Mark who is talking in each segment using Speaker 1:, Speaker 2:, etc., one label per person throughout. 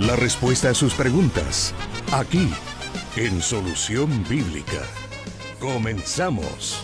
Speaker 1: La respuesta a sus preguntas, aquí, en Solución Bíblica. Comenzamos.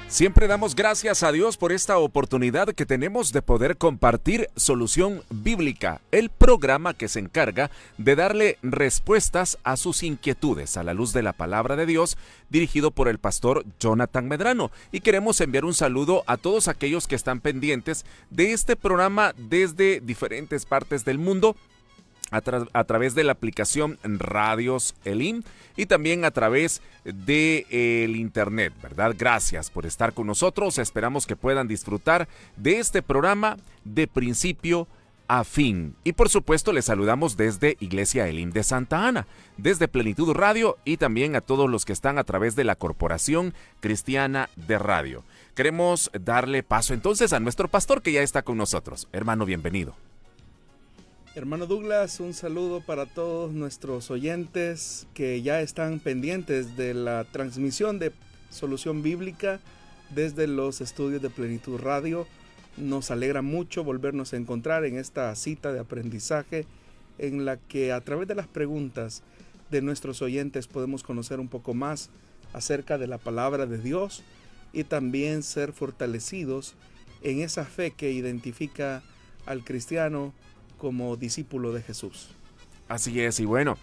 Speaker 2: Siempre damos gracias a Dios por esta oportunidad que tenemos de poder compartir Solución Bíblica, el programa que se encarga de darle respuestas a sus inquietudes a la luz de la palabra de Dios, dirigido por el pastor Jonathan Medrano. Y queremos enviar un saludo a todos aquellos que están pendientes de este programa desde diferentes partes del mundo, a través de la aplicación Radios Elim y también a través del internet, ¿verdad? Gracias por estar con nosotros. Esperamos que puedan disfrutar de este programa de principio a fin. Y por supuesto les saludamos desde Iglesia Elim de Santa Ana, desde Plenitud Radio y también a todos los que están a través de la Corporación Cristiana de Radio. Queremos darle paso entonces a nuestro pastor que ya está con nosotros. Hermano, bienvenido.
Speaker 3: Hermano Douglas, un saludo para todos nuestros oyentes que ya están pendientes de la transmisión de Solución Bíblica desde los estudios de Plenitud Radio. Nos alegra mucho volvernos a encontrar en esta cita de aprendizaje en la que a través de las preguntas de nuestros oyentes podemos conocer un poco más acerca de la palabra de Dios y también ser fortalecidos en esa fe que identifica al cristiano como discípulo de Jesús.
Speaker 2: Así es, y bueno,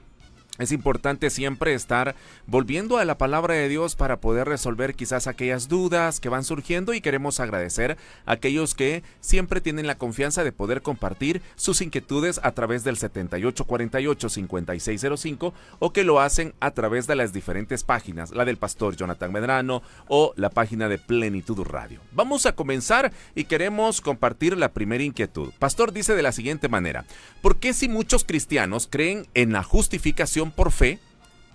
Speaker 2: es importante siempre estar volviendo a la palabra de Dios para poder resolver quizás aquellas dudas que van surgiendo, y queremos agradecer a aquellos que siempre tienen la confianza de poder compartir sus inquietudes a través del 7848-5605 o que lo hacen a través de las diferentes páginas, la del pastor Jonathan Medrano o la página de Plenitud Radio. Vamos a comenzar y queremos compartir la primera inquietud. Pastor dice de la siguiente manera: ¿por qué si muchos cristianos creen en la justificación por fe,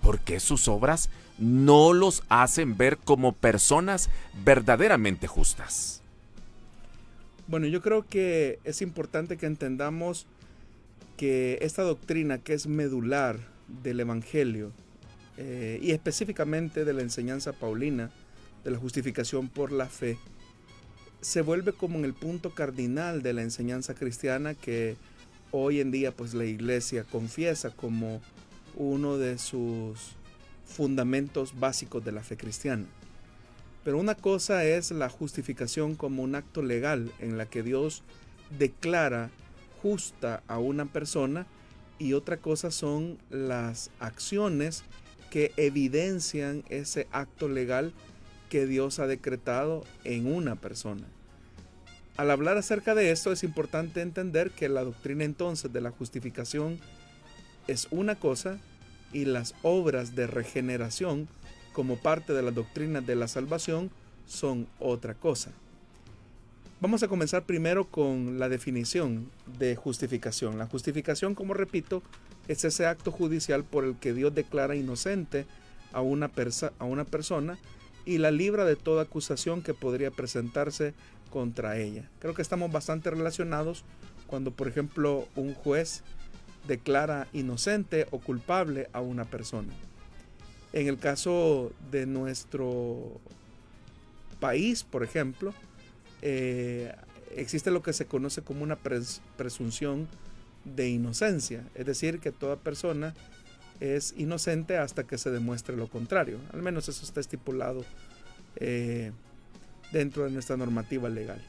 Speaker 2: por qué sus obras no los hacen ver como personas verdaderamente justas?
Speaker 3: Bueno, yo creo que es importante que entendamos que esta doctrina que es medular del Evangelio y específicamente de la enseñanza paulina de la justificación por la fe se vuelve como en el punto cardinal de la enseñanza cristiana que hoy en día pues la iglesia confiesa como uno de sus fundamentos básicos de la fe cristiana. Pero una cosa es la justificación como un acto legal en la que Dios declara justa a una persona, y otra cosa son las acciones que evidencian ese acto legal que Dios ha decretado en una persona. Al hablar acerca de esto es importante entender que la doctrina entonces de la justificación es una cosa y las obras de regeneración como parte de la doctrina de la salvación son otra cosa. Vamos a comenzar primero con la definición de justificación. La justificación, como repito, es ese acto judicial por el que Dios declara inocente a una persona y la libra de toda acusación que podría presentarse contra ella. Creo que estamos bastante relacionados cuando, por ejemplo, un juez declara inocente o culpable a una persona. En el caso de nuestro país, por ejemplo, existe lo que se conoce como una presunción de inocencia, es decir, que toda persona es inocente hasta que se demuestre lo contrario. Al menos eso está estipulado dentro de nuestra normativa legal.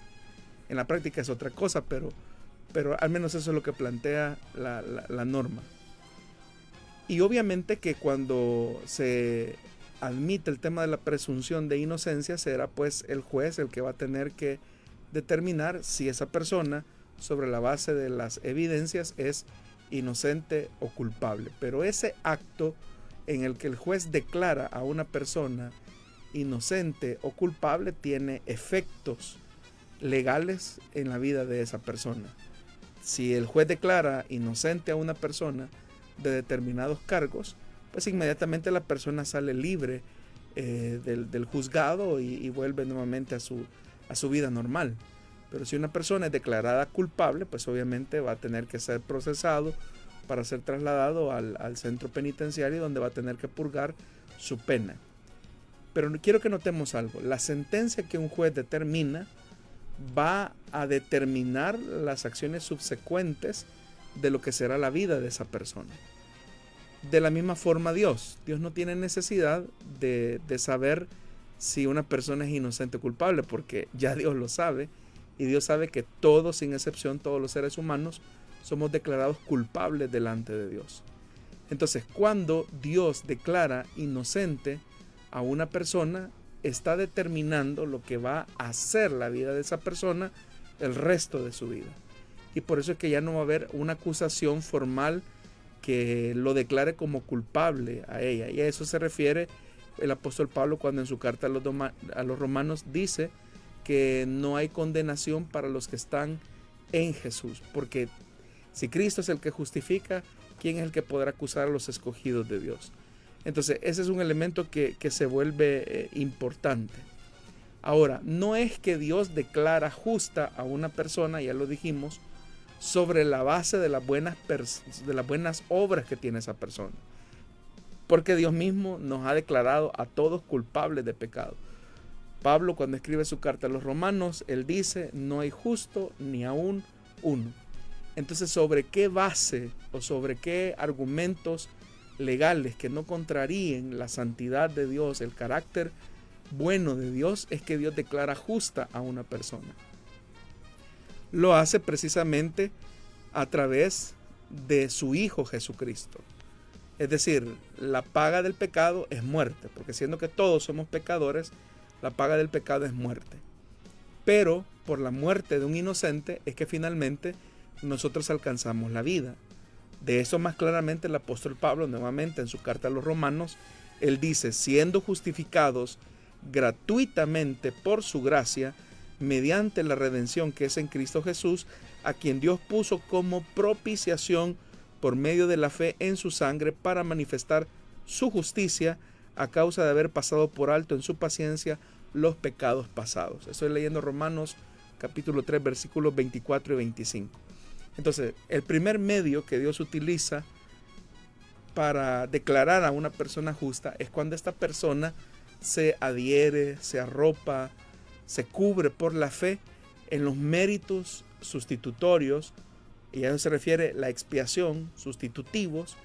Speaker 3: En la práctica es otra cosa, pero al menos eso es lo que plantea la norma. Y obviamente que cuando se admite el tema de la presunción de inocencia, será pues el juez el que va a tener que determinar si esa persona, sobre la base de las evidencias, es inocente o culpable. Pero ese acto en el que el juez declara a una persona inocente o culpable tiene efectos legales en la vida de esa persona. Si el juez declara inocente a una persona de determinados cargos, pues inmediatamente la persona sale libre del juzgado y vuelve nuevamente a su vida normal. Pero si una persona es declarada culpable, pues obviamente va a tener que ser procesado para ser trasladado al centro penitenciario, donde va a tener que purgar su pena. Pero quiero que notemos algo. La sentencia que un juez determina va a determinar las acciones subsecuentes de lo que será la vida de esa persona. De la misma forma Dios no tiene necesidad de saber si una persona es inocente o culpable, porque ya Dios lo sabe, y Dios sabe que todos, sin excepción, todos los seres humanos, somos declarados culpables delante de Dios. Entonces, cuando Dios declara inocente a una persona, está determinando lo que va a hacer la vida de esa persona el resto de su vida. Y por eso es que ya no va a haber una acusación formal que lo declare como culpable a ella. Y a eso se refiere el apóstol Pablo cuando en su carta a los romanos dice que no hay condenación para los que están en Jesús. Porque si Cristo es el que justifica, ¿quién es el que podrá acusar a los escogidos de Dios? Entonces, ese es un elemento que se vuelve importante. Ahora, no es que Dios declara justa a una persona, ya lo dijimos, sobre la base de las buenas obras que tiene esa persona. Porque Dios mismo nos ha declarado a todos culpables de pecado. Pablo, cuando escribe su carta a los romanos, él dice, no hay justo ni aún uno. Entonces, ¿sobre qué base o sobre qué argumentos legales que no contraríen la santidad de Dios, el carácter bueno de Dios, es que Dios declara justa a una persona? Lo hace precisamente a través de su Hijo Jesucristo. Es decir, la paga del pecado es muerte, porque siendo que todos somos pecadores, la paga del pecado es muerte. Pero por la muerte de un inocente es que finalmente nosotros alcanzamos la vida. De eso más claramente el apóstol Pablo, nuevamente en su carta a los romanos, él dice, siendo justificados gratuitamente por su gracia, mediante la redención que es en Cristo Jesús, a quien Dios puso como propiciación por medio de la fe en su sangre para manifestar su justicia a causa de haber pasado por alto en su paciencia los pecados pasados. Estoy leyendo Romanos capítulo 3 versículos 24 y 25. Entonces, el primer medio que Dios utiliza para declarar a una persona justa es cuando esta persona se adhiere, se arropa, se cubre por la fe en los méritos sustitutorios, y a eso se refiere la expiación, sustitutivos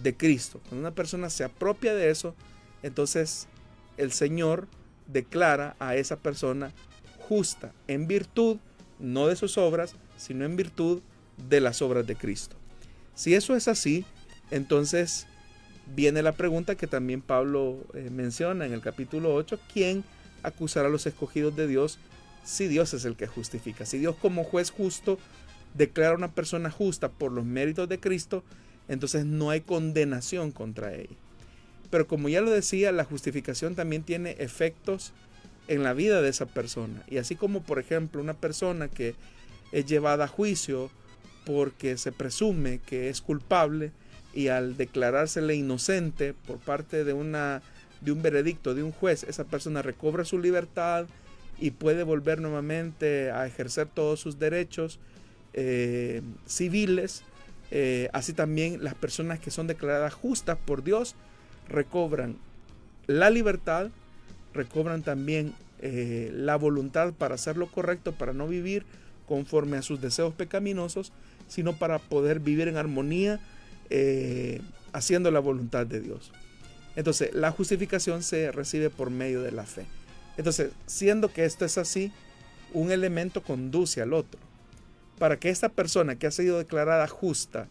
Speaker 3: de Cristo. Cuando una persona se apropia de eso, entonces el Señor declara a esa persona justa en virtud, no de sus obras, sino en virtud de las obras de Cristo. Si eso es así, entonces viene la pregunta que también Pablo menciona en el capítulo 8, ¿quién acusará a los escogidos de Dios si Dios es el que justifica? Si Dios como juez justo declara a una persona justa por los méritos de Cristo, entonces no hay condenación contra ella. Pero como ya lo decía, la justificación también tiene efectos en la vida de esa persona. Y así como, por ejemplo, una persona que es llevada a juicio porque se presume que es culpable y al declarársele inocente por parte de un veredicto de un juez, esa persona recobra su libertad y puede volver nuevamente a ejercer todos sus derechos civiles. Así también las personas que son declaradas justas por Dios recobran la libertad, recobran también la voluntad para hacer lo correcto, para no vivir conforme a sus deseos pecaminosos, sino para poder vivir en armonía haciendo la voluntad de Dios. Entonces, la justificación se recibe por medio de la fe. Entonces, siendo que esto es así, un elemento conduce al otro. Para que esta persona que ha sido declarada justa,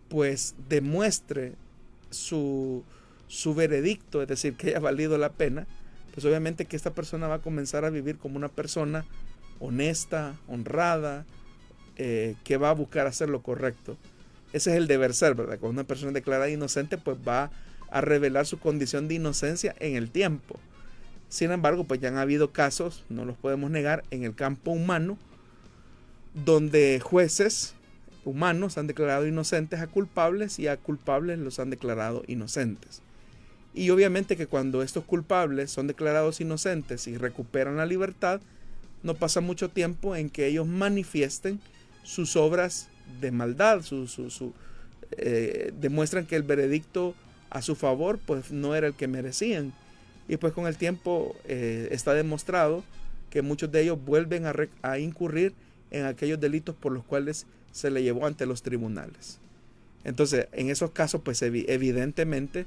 Speaker 3: pues demuestre su veredicto, es decir, que haya valido la pena, pues obviamente que esta persona va a comenzar a vivir como una persona honesta, honrada, que va a buscar hacer lo correcto. Ese es el deber ser, ¿verdad? Cuando una persona es declarada inocente, pues va a revelar su condición de inocencia en el tiempo. Sin embargo, pues ya han habido casos, no los podemos negar, en el campo humano, donde jueces humanos han declarado inocentes a culpables y a culpables los han declarado inocentes. Y obviamente que cuando estos culpables son declarados inocentes y recuperan la libertad, no pasa mucho tiempo en que ellos manifiesten sus obras de maldad, demuestran que el veredicto a su favor pues no era el que merecían. y pues con el tiempo está demostrado que muchos de ellos vuelven a incurrir en aquellos delitos por los cuales se le llevó ante los tribunales. Entonces, en esos casos, pues evidentemente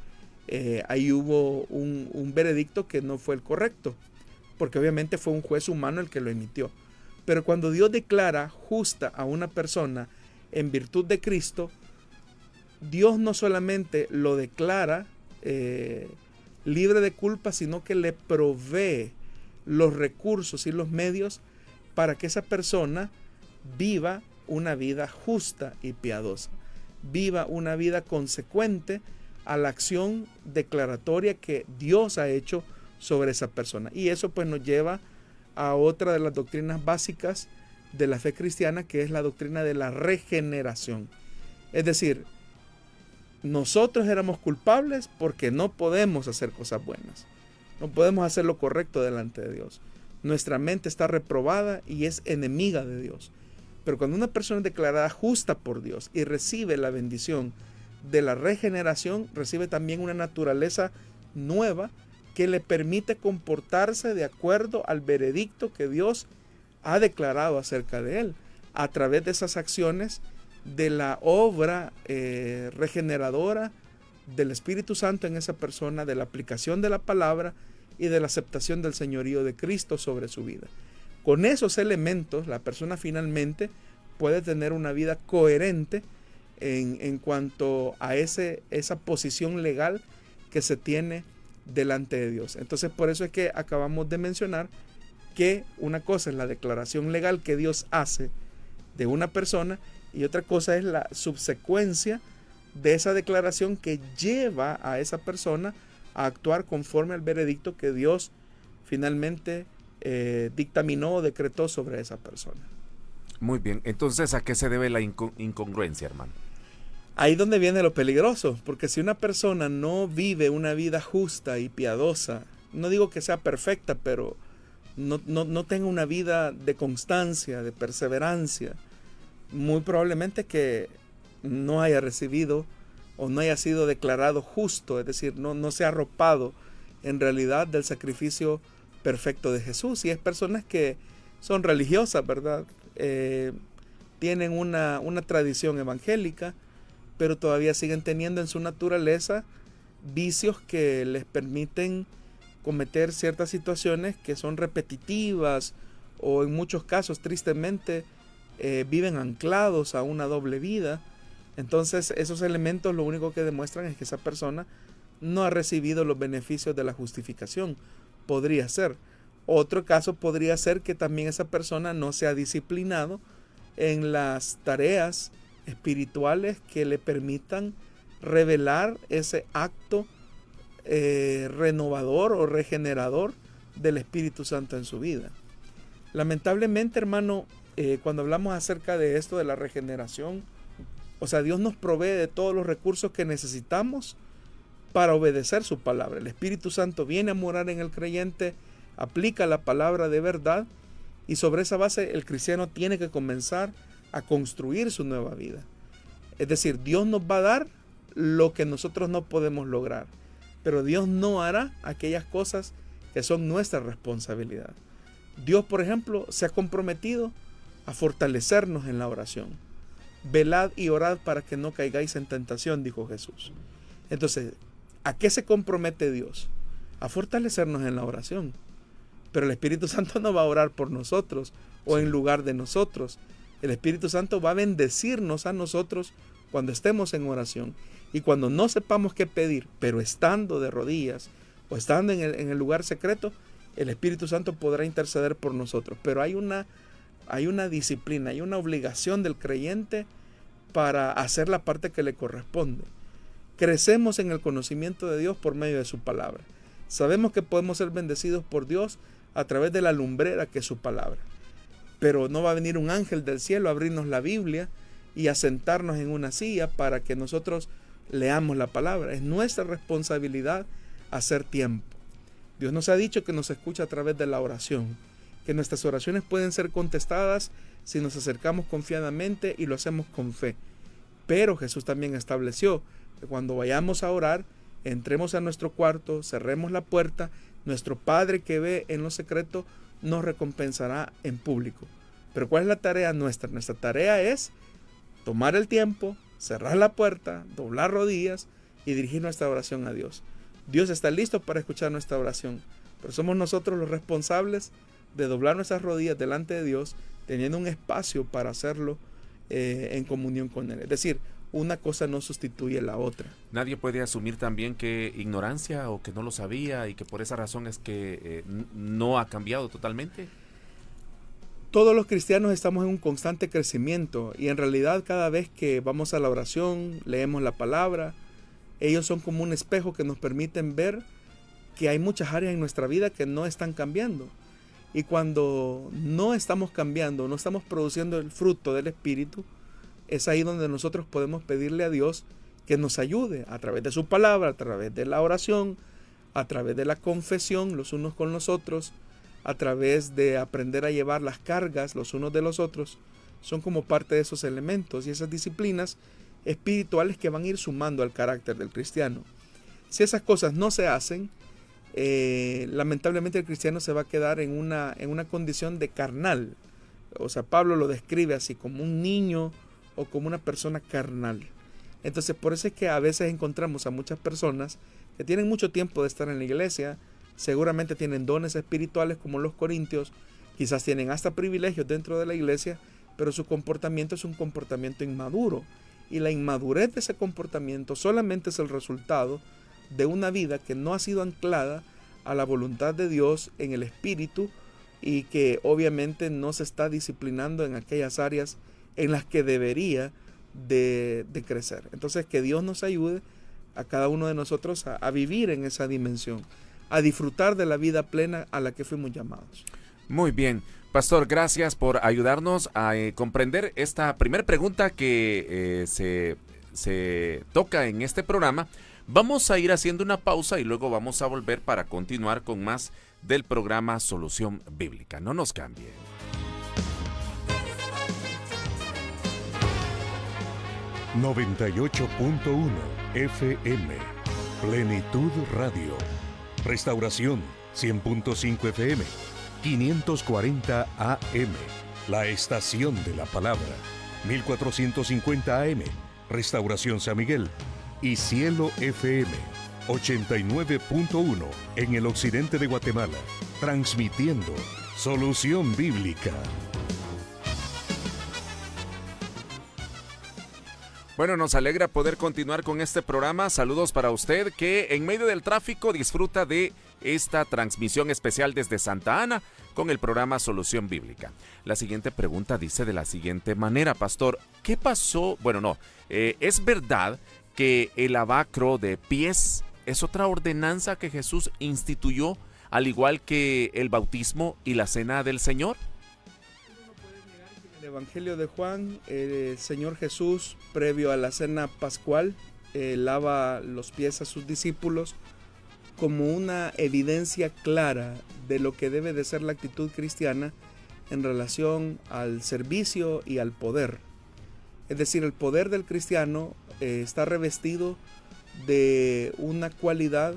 Speaker 3: ahí hubo un veredicto que no fue el correcto, porque obviamente fue un juez humano el que lo emitió. Pero cuando Dios declara justa a una persona en virtud de Cristo, Dios no solamente lo declara libre de culpa, sino que le provee los recursos y los medios para que esa persona viva una vida justa y piadosa, viva una vida consecuente a la acción declaratoria que Dios ha hecho sobre esa persona. Y eso pues nos lleva a otra de las doctrinas básicas de la fe cristiana, que es la doctrina de la regeneración. Es decir, nosotros éramos culpables porque no podemos hacer cosas buenas. No podemos hacer lo correcto delante de Dios. Nuestra mente está reprobada y es enemiga de Dios. Pero cuando una persona es declarada justa por Dios y recibe la bendición de la regeneración, recibe también una naturaleza nueva que le permite comportarse de acuerdo al veredicto que Dios ha declarado acerca de él, a través de esas acciones de la obra regeneradora del Espíritu Santo en esa persona, de la aplicación de la palabra y de la aceptación del señorío de Cristo sobre su vida. Con esos elementos, la persona finalmente puede tener una vida coherente en cuanto a esa posición legal que se tiene delante de Dios. Entonces, por eso es que acabamos de mencionar que una cosa es la declaración legal que Dios hace de una persona y otra cosa es la subsecuencia de esa declaración que lleva a esa persona a actuar conforme al veredicto que Dios finalmente dictaminó o decretó sobre esa persona.
Speaker 2: Muy bien, entonces ¿a qué se debe la incongruencia, hermano?
Speaker 3: Ahí donde viene lo peligroso, porque si una persona no vive una vida justa y piadosa, no digo que sea perfecta, pero no tenga una vida de constancia, de perseverancia, muy probablemente que no haya recibido o no haya sido declarado justo, es decir, no se ha arropado en realidad del sacrificio perfecto de Jesús. Y es personas que son religiosas, ¿verdad? Tienen una tradición evangélica, pero todavía siguen teniendo en su naturaleza vicios que les permiten cometer ciertas situaciones que son repetitivas o en muchos casos, tristemente, viven anclados a una doble vida. Entonces, esos elementos lo único que demuestran es que esa persona no ha recibido los beneficios de la justificación. Podría ser. Otro caso podría ser que también esa persona no se ha disciplinado en las tareas espirituales que le permitan revelar ese acto renovador o regenerador del Espíritu Santo en su vida. Lamentablemente, hermano, cuando hablamos acerca de esto de la regeneración, o sea, Dios nos provee de todos los recursos que necesitamos para obedecer su palabra. El Espíritu Santo viene a morar en el creyente, aplica la palabra de verdad y sobre esa base el cristiano tiene que comenzar a construir su nueva vida. Es decir, Dios nos va a dar lo que nosotros no podemos lograr, pero Dios no hará aquellas cosas que son nuestra responsabilidad. Dios, por ejemplo, se ha comprometido a fortalecernos en la oración. Velad y orad para que no caigáis en tentación, dijo Jesús. Entonces, ¿a qué se compromete Dios? A fortalecernos en la oración. Pero el Espíritu Santo no va a orar por nosotros o en lugar de nosotros. El Espíritu Santo va a bendecirnos a nosotros cuando estemos en oración. Y cuando no sepamos qué pedir, pero estando de rodillas o estando en el lugar secreto, el Espíritu Santo podrá interceder por nosotros. Pero hay una disciplina, hay una obligación del creyente para hacer la parte que le corresponde. Crecemos en el conocimiento de Dios por medio de su palabra. Sabemos que podemos ser bendecidos por Dios a través de la lumbrera que es su palabra. Pero no va a venir un ángel del cielo a abrirnos la Biblia y a sentarnos en una silla para que nosotros leamos la palabra. Es nuestra responsabilidad hacer tiempo. Dios nos ha dicho que nos escucha a través de la oración, que nuestras oraciones pueden ser contestadas si nos acercamos confiadamente y lo hacemos con fe. Pero Jesús también estableció que cuando vayamos a orar, entremos a nuestro cuarto, cerremos la puerta, nuestro Padre que ve en lo secreto nos recompensará en público. Pero ¿cuál es la tarea nuestra? Nuestra tarea es tomar el tiempo, cerrar la puerta, doblar rodillas y dirigir nuestra oración a Dios. Dios está listo para escuchar nuestra oración, pero somos nosotros los responsables de doblar nuestras rodillas delante de Dios, teniendo un espacio para hacerlo en comunión con Él. Es decir, una cosa no sustituye la otra.
Speaker 2: Nadie puede asumir también que ignorancia o que no lo sabía y que por esa razón es que no ha cambiado totalmente.
Speaker 3: Todos los cristianos estamos en un constante crecimiento y en realidad cada vez que vamos a la oración, leemos la palabra, ellos son como un espejo que nos permiten ver que hay muchas áreas en nuestra vida que no están cambiando. Y cuando no estamos cambiando, no estamos produciendo el fruto del Espíritu, es ahí donde nosotros podemos pedirle a Dios que nos ayude a través de su palabra, a través de la oración, a través de la confesión los unos con los otros, a través de aprender a llevar las cargas los unos de los otros. Son como parte de esos elementos y esas disciplinas espirituales que van a ir sumando al carácter del cristiano. Si esas cosas no se hacen, lamentablemente el cristiano se va a quedar en una condición de carnal. O sea, Pablo lo describe así, como un niño o como una persona carnal. Entonces, por eso es que a veces encontramos a muchas personas que tienen mucho tiempo de estar en la iglesia, seguramente tienen dones espirituales como los corintios, quizás tienen hasta privilegios dentro de la iglesia, pero su comportamiento es un comportamiento inmaduro. Y la inmadurez de ese comportamiento solamente es el resultado de una vida que no ha sido anclada a la voluntad de Dios en el Espíritu y que obviamente no se está disciplinando en aquellas áreas en las que debería de crecer. Entonces, que Dios nos ayude a cada uno de nosotros a vivir en esa dimensión, a disfrutar de la vida plena a la que fuimos llamados.
Speaker 2: Muy bien. Pastor, gracias por ayudarnos a comprender esta primera pregunta que se toca en este programa. Vamos a ir haciendo una pausa y luego vamos a volver para continuar con más del programa Solución Bíblica. No nos cambien.
Speaker 1: ...98.1 FM... Plenitud Radio... Restauración 100.5 FM... 540 AM... La Estación de la Palabra... 1450 AM... Restauración San Miguel... y Cielo FM 89.1 en el occidente de Guatemala, transmitiendo Solución Bíblica.
Speaker 2: Bueno, nos alegra poder continuar con este programa. Saludos para usted que en medio del tráfico disfruta de esta transmisión especial desde Santa Ana con el programa Solución Bíblica. La siguiente pregunta dice de la siguiente manera, pastor, ¿qué pasó? Bueno, no, ¿es verdad que el lavacro de pies es otra ordenanza que Jesús instituyó, al igual que el bautismo y la cena del Señor?
Speaker 3: Uno no puede negar que en el Evangelio de Juan, el Señor Jesús, previo a la cena pascual, lava los pies a sus discípulos como una evidencia clara de lo que debe de ser la actitud cristiana en relación al servicio y al poder. Es decir, el poder del cristiano está revestido de una cualidad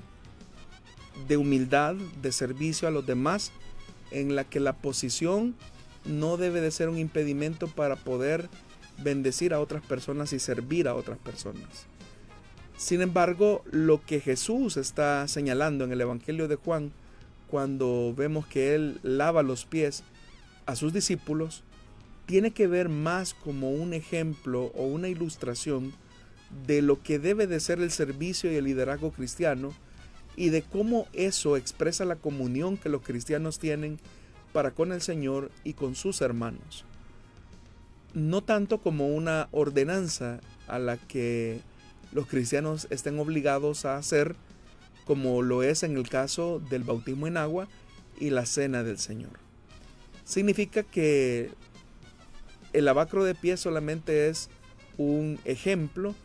Speaker 3: de humildad, de servicio a los demás, en la que la posición no debe de ser un impedimento para poder bendecir a otras personas y servir a otras personas. Sin embargo, lo que Jesús está señalando en el Evangelio de Juan, cuando vemos que Él lava los pies a sus discípulos, tiene que ver más como un ejemplo o una ilustración de lo que debe de ser el servicio y el liderazgo cristiano y de cómo eso expresa la comunión que los cristianos tienen para con el Señor y con sus hermanos. No tanto como una ordenanza a la que los cristianos estén obligados a hacer, como lo es en el caso del bautismo en agua y la cena del Señor. Significa que el lavacro de pies solamente es un ejemplo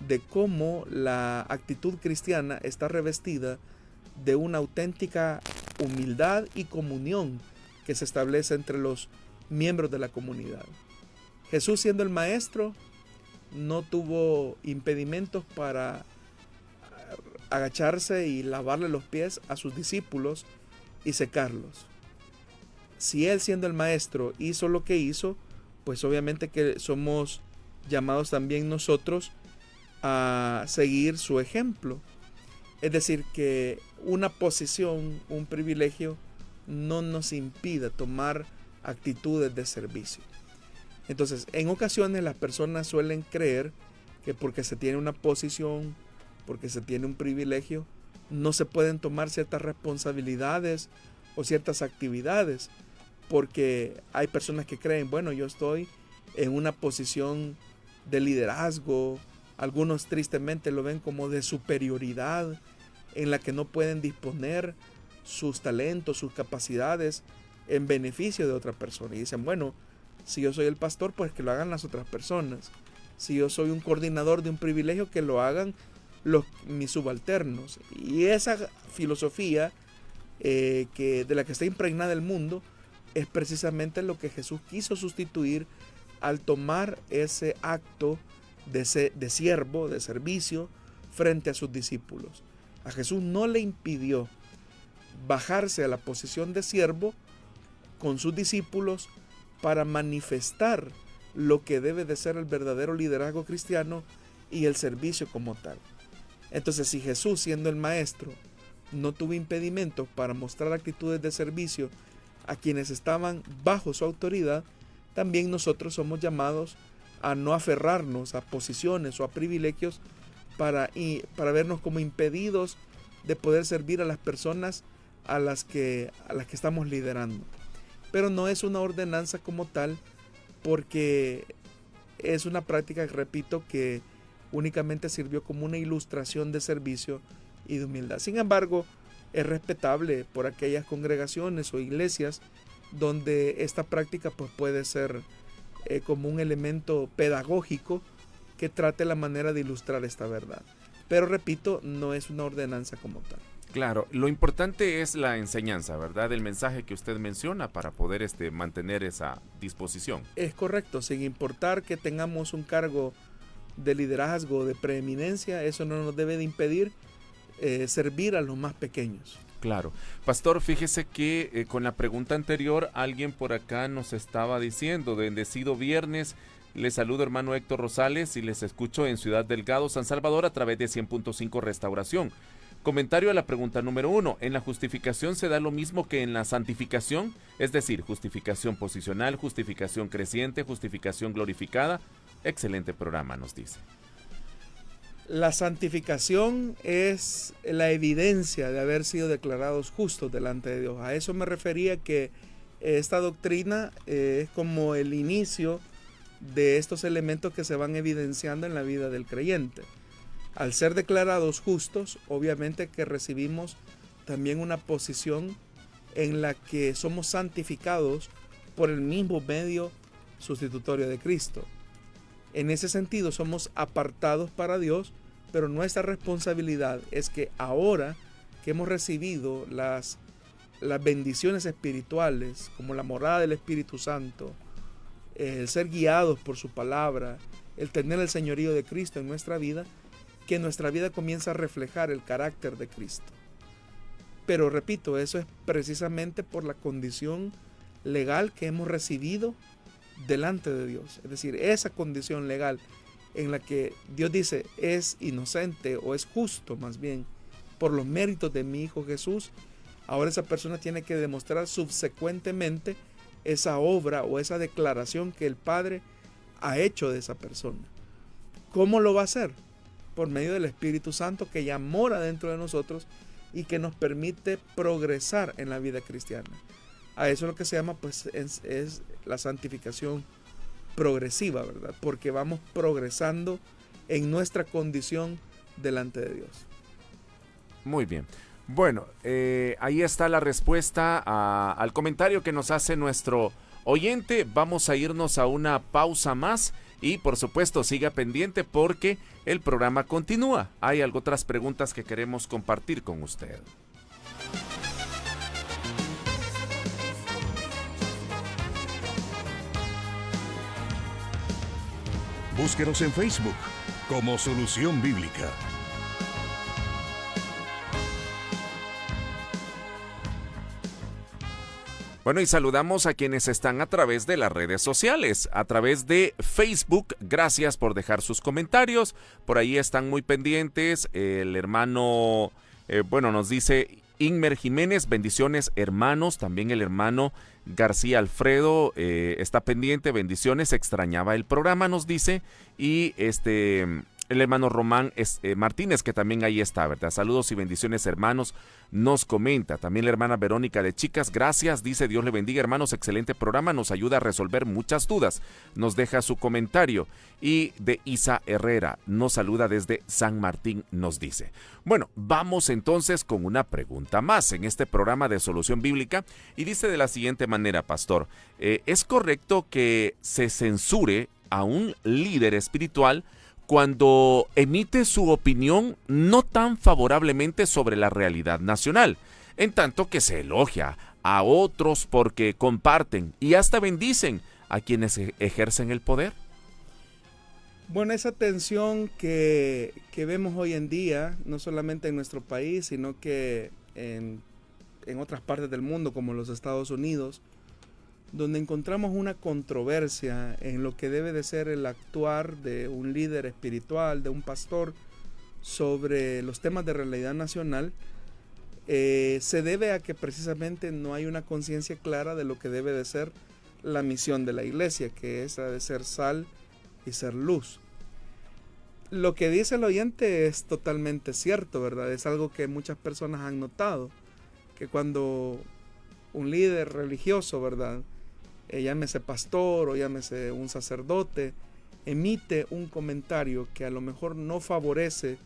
Speaker 3: de cómo la actitud cristiana está revestida de una auténtica humildad y comunión que se establece entre los miembros de la comunidad. Jesús, siendo el maestro, no tuvo impedimentos para agacharse y lavarle los pies a sus discípulos y secarlos. Si él, siendo el maestro, hizo lo que hizo, pues obviamente que somos llamados también nosotros a seguir su ejemplo. Es decir, que una posición, un privilegio, no nos impida tomar actitudes de servicio. Entonces, en ocasiones las personas suelen creer que porque se tiene una posición, porque se tiene un privilegio, no se pueden tomar ciertas responsabilidades o ciertas actividades, porque hay personas que creen, bueno, yo estoy en una posición de liderazgo, algunos tristemente lo ven como de superioridad, en la que no pueden disponer sus talentos, sus capacidades en beneficio de otra persona. Y dicen, bueno, si yo soy el pastor, pues que lo hagan las otras personas. Si yo soy un coordinador de un privilegio, que lo hagan mis subalternos. Y esa filosofía de la que está impregnada el mundo es precisamente lo que Jesús quiso sustituir al tomar ese acto de siervo, de servicio, frente a sus discípulos. A Jesús no le impidió bajarse a la posición de siervo con sus discípulos para manifestar lo que debe de ser el verdadero liderazgo cristiano y el servicio como tal. Entonces, si Jesús, siendo el maestro, no tuvo impedimentos para mostrar actitudes de servicio a quienes estaban bajo su autoridad, también nosotros somos llamados a no aferrarnos a posiciones o a privilegios para vernos como impedidos de poder servir a las personas a las que estamos liderando. Pero no es una ordenanza como tal, porque es una práctica, repito, que únicamente sirvió como una ilustración de servicio y de humildad. Sin embargo, es respetable por aquellas congregaciones o iglesias donde esta práctica pues puede ser como un elemento pedagógico que trate la manera de ilustrar esta verdad. Pero repito, no es una ordenanza como tal.
Speaker 2: Claro, lo importante es la enseñanza, ¿verdad? El mensaje que usted menciona para poder mantener esa disposición.
Speaker 3: Es correcto, sin importar que tengamos un cargo de liderazgo, de preeminencia, eso no nos debe de impedir servir a los más pequeños.
Speaker 2: Claro. Pastor, fíjese que con la pregunta anterior, alguien por acá nos estaba diciendo, bendecido viernes, les saludo hermano Héctor Rosales y les escucho en Ciudad Delgado, San Salvador, a través de 100.5 Restauración. Comentario a la pregunta número 1. ¿En la justificación se da lo mismo que en la santificación? Es decir, justificación posicional, justificación creciente, justificación glorificada. Excelente programa, nos dice.
Speaker 3: La santificación es la evidencia de haber sido declarados justos delante de Dios. A eso me refería, que esta doctrina es como el inicio de estos elementos que se van evidenciando en la vida del creyente. Al ser declarados justos, obviamente que recibimos también una posición en la que somos santificados por el mismo medio sustitutorio de Cristo. En ese sentido somos apartados para Dios, pero nuestra responsabilidad es que ahora que hemos recibido las bendiciones espirituales, como la morada del Espíritu Santo, el ser guiados por su palabra, el tener el señorío de Cristo en nuestra vida, que nuestra vida comienza a reflejar el carácter de Cristo. Pero repito, eso es precisamente por la condición legal que hemos recibido delante de Dios. Es decir, esa condición legal en la que Dios dice es inocente o es justo, más bien, por los méritos de mi Hijo Jesús, ahora esa persona tiene que demostrar subsecuentemente esa obra o esa declaración que el Padre ha hecho de esa persona. ¿Cómo lo va a hacer? Por medio del Espíritu Santo, que ya mora dentro de nosotros y que nos permite progresar en la vida cristiana. A eso lo que se llama pues es la santificación progresiva, ¿verdad? Porque vamos progresando en nuestra condición delante de Dios.
Speaker 2: Muy bien. Bueno, ahí está la respuesta al comentario que nos hace nuestro oyente. Vamos a irnos a una pausa más y por supuesto siga pendiente porque el programa continúa. Hay otras preguntas que queremos compartir con usted.
Speaker 1: Búsquenos en Facebook como Solución Bíblica.
Speaker 2: Bueno, y saludamos a quienes están a través de las redes sociales, a través de Facebook. Gracias por dejar sus comentarios. Por ahí están muy pendientes. El hermano, nos dice Inmer Jiménez, bendiciones hermanos. También el hermano García Alfredo está pendiente, bendiciones. Extrañaba el programa, nos dice. Y el hermano Román Martínez, que también ahí está, ¿verdad? Saludos y bendiciones, hermanos, nos comenta. También la hermana Verónica de Chicas, gracias, dice, Dios le bendiga, hermanos, excelente programa, nos ayuda a resolver muchas dudas. Nos deja su comentario. Y de Isa Herrera, nos saluda desde San Martín, nos dice. Bueno, vamos entonces con una pregunta más en este programa de Solución Bíblica. Y dice de la siguiente manera, pastor, ¿es correcto que se censure a un líder espiritual cuando emite su opinión no tan favorablemente sobre la realidad nacional, en tanto que se elogia a otros porque comparten y hasta bendicen a quienes ejercen el poder?
Speaker 3: Bueno, esa tensión que vemos hoy en día, no solamente en nuestro país, sino que en otras partes del mundo, como los Estados Unidos, donde encontramos una controversia en lo que debe de ser el actuar de un líder espiritual, de un pastor, sobre los temas de realidad nacional, se debe a que precisamente no hay una conciencia clara de lo que debe de ser la misión de la iglesia, que es la de ser sal y ser luz. Lo que dice el oyente es totalmente cierto, ¿verdad? Es algo que muchas personas han notado, que cuando un líder religioso, ¿verdad?, llámese pastor o llámese un sacerdote, emite un comentario que a lo mejor no favorece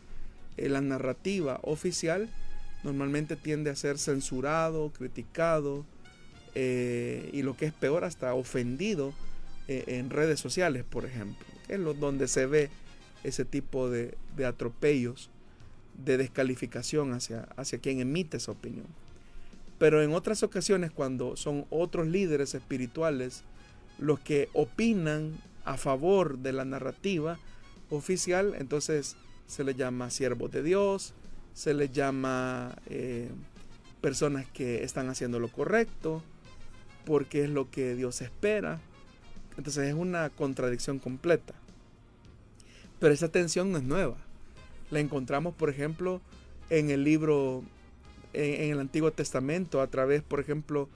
Speaker 3: la narrativa oficial, normalmente tiende a ser censurado, criticado y lo que es peor, hasta ofendido en redes sociales, por ejemplo, que es donde se ve ese tipo de atropellos, de descalificación hacia quien emite esa opinión. Pero en otras ocasiones, cuando son otros líderes espirituales los que opinan a favor de la narrativa oficial, entonces se les llama siervos de Dios, se les llama personas que están haciendo lo correcto, porque es lo que Dios espera. Entonces es una contradicción completa. Pero esa tensión no es nueva. La encontramos, por ejemplo, en el libro, en el Antiguo Testamento, a través, por ejemplo,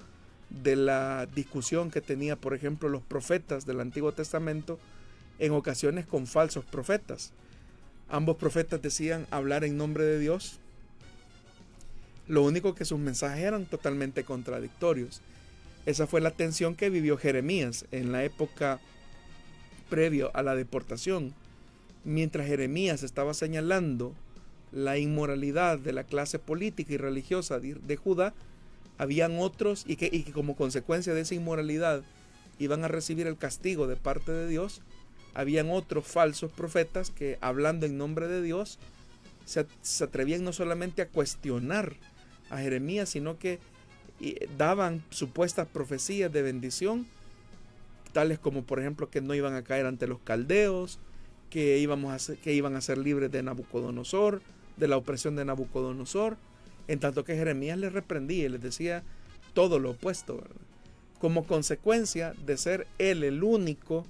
Speaker 3: de la discusión que tenía, por ejemplo, los profetas del Antiguo Testamento, en ocasiones con falsos profetas. Ambos profetas decían hablar en nombre de Dios. Lo único que sus mensajes eran totalmente contradictorios. Esa fue la tensión que vivió Jeremías en la época previo a la deportación. Mientras Jeremías estaba señalando la inmoralidad de la clase política y religiosa de Judá, habían otros y que como consecuencia de esa inmoralidad iban a recibir el castigo de parte de Dios. Habían otros falsos profetas que, hablando en nombre de Dios, se atrevían no solamente a cuestionar a Jeremías, sino que daban supuestas profecías de bendición, tales como, por ejemplo, que no iban a caer ante los caldeos, que iban a ser libres de Nabucodonosor, de la opresión de Nabucodonosor, en tanto que Jeremías les reprendía y les decía todo lo opuesto, ¿verdad? Como consecuencia de ser él el único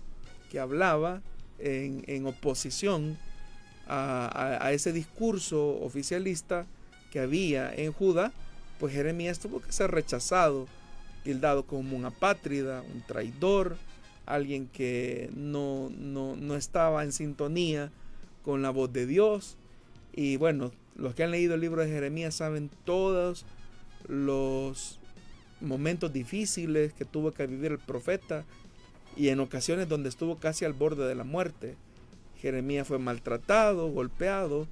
Speaker 3: que hablaba en oposición a ese discurso oficialista que había en Judá, pues Jeremías tuvo que ser rechazado, tildado como un apátrida, un traidor, alguien que no estaba en sintonía con la voz de Dios. Y bueno, los que han leído el libro de Jeremías saben todos los momentos difíciles que tuvo que vivir el profeta y en ocasiones donde estuvo casi al borde de la muerte. Jeremías fue maltratado, golpeado,